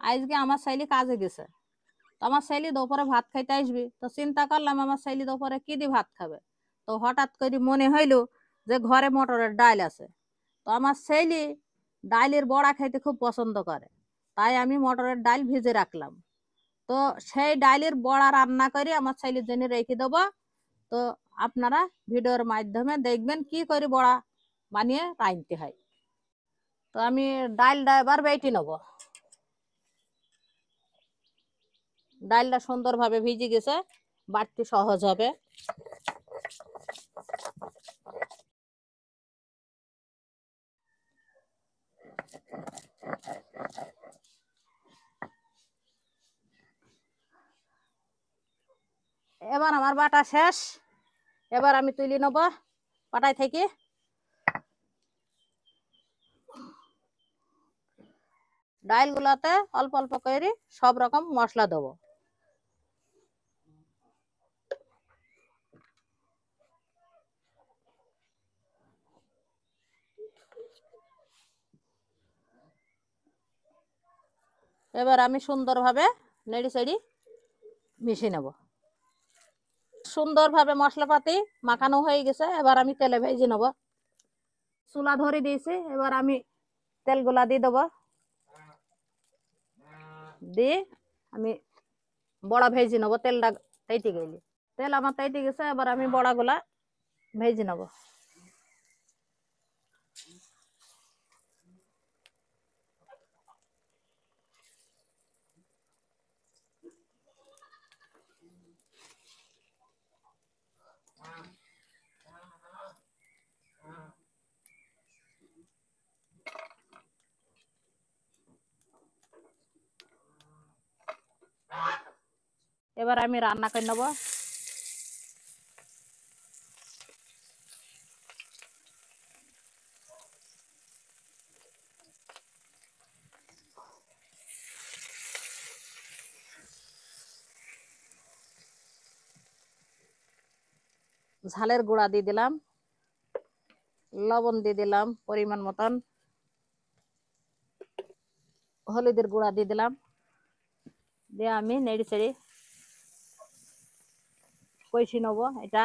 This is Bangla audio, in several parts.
আজকে আমার ছেলে কাজে গেছে, তো আমার ছেলে দুপুরে ভাত খাইতে আসবি, তো চিন্তা করলাম আমার ছেলে দুপুরে কি দিয়ে ভাত খাবে। তো হঠাৎ করে মনে হইলো যে ঘরে মটরের ডাল আছে। তো আমার ছেলে ডালের বড়া খাইতে খুব পছন্দ করে, তাই আমি মটরের ডাল ভিজে রাখলাম। তো সেই ডালের বড়া রান্না করে আমার ছেলের জন্য রেখে দেবো। তো আপনারা ভিডিওর মাধ্যমে দেখবেন কি করে বড়া বানিয়ে রাঁধতে হয়। তো আমি ডালটা এবার বেটে নেব। ডালটা সুন্দরভাবে ভিজে গেছে, বাটতে সহজ হবে। এবার আমার বাটা শেষ, এবার আমি তুলে নেব পাটাই থেকে। ডালগুলোতে অল্প অল্প করে সব রকম মশলা দেবো। এবার আমি সুন্দরভাবে নেড়ি চেড়ি মিশিয়ে নেব। সুন্দরভাবে মশলাপাতি মাখানো হয়ে গেছে, এবার আমি তেলে ভেজে নেব। চুলা ধরে দিয়েছি, এবার আমি তেলগুলা দিয়ে দেবো। দিয়ে আমি বড়া ভেজে নেবো। তেলটা তেইতে গেলে, তেল আমার তেইতে গেছে, এবার আমি বড়াগুলা ভেজে নেবো। এবার আমি রান্না করে নেবো। ঝালের গুঁড়া দিয়ে দিলাম, লবণ দিয়ে দিলাম পরিমাণ মতন, হলুদের গুঁড়া দিয়ে দিলাম। দিয়ে আমি নেড়ে চেড়ে কষে নেবো এটা।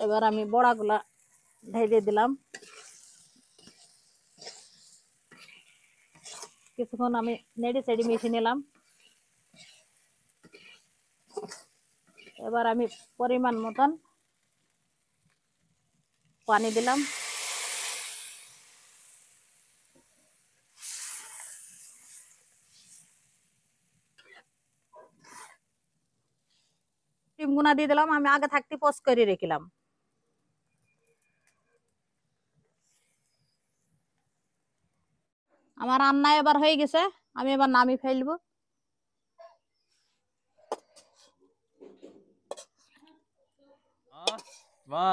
এবার আমি বড়াগুলা ঢেলে দিলাম। কিছুক্ষণ আমি নেড়ে চেড়ে মিশিয়ে নিলাম। এবার আমি পরিমাণ মতন পানি দিলাম। ডিম গুনা দিয়ে দিলাম, আমি আগে থাকতে পোস্ট করে রেখেলাম। আমার রান্না এবার হয়ে গেছে, আমি এবার নামিয়ে ফেলবো। মা,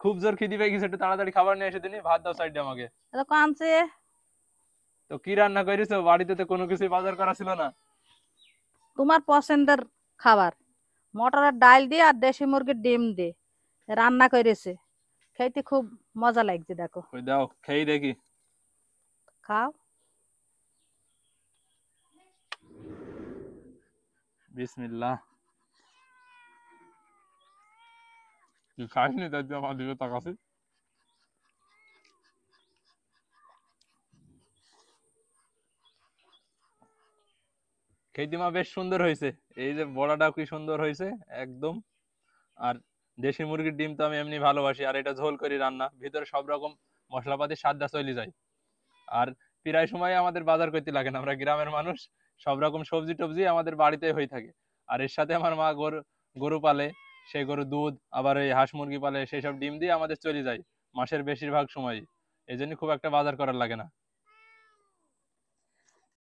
খুব জোর খিদে পেয়ে গেছে, একটু তাড়াতাড়ি খাবার নিয়ে এসে দিনি। ভাত দাও সাইডে আমাকে। কাঁদছে। তো কি রান্না করেছো? বাড়িতে তো কোনো কিছু বাজার করা ছিল না। তোমার পছন্দের খাবার মটরের ডাল দিয়ে আর দেশি মুরগির ডিম দিয়ে রান্না করেছে, খেতে খুব মজা লাগছে। দেখো, ওই দাও খেয়ে দেখি। খাও। বিসমিল্লাহ। কি খাইনি তাই আমার দিকে তাকাছি। খেতে মা বেশ সুন্দর হয়েছে। এই যে বড়াটাও কি সুন্দর হয়েছে একদম। আর দেশি মুরগির ডিম তো আমি এমনি ভালোবাসি, আর এটা ঝোল করি রান্না, ভিতরে সব রকম মশলাপাতি স্বাদটা চলে যায়। আর প্রায় সময় আমাদের বাজার করতে লাগে না, আমরা গ্রামের মানুষ, সব রকম সবজি টবজি আমাদের বাড়িতে হয়ে থাকে। আর এর সাথে আমার মা গরু গরু পালে, সেই গরু দুধ, আবার এই হাঁস মুরগি পালে, সেই সব ডিম দিয়ে আমাদের চলে যায় মাসের বেশিরভাগ সময়। এই জন্য খুব একটা বাজার করার লাগে না।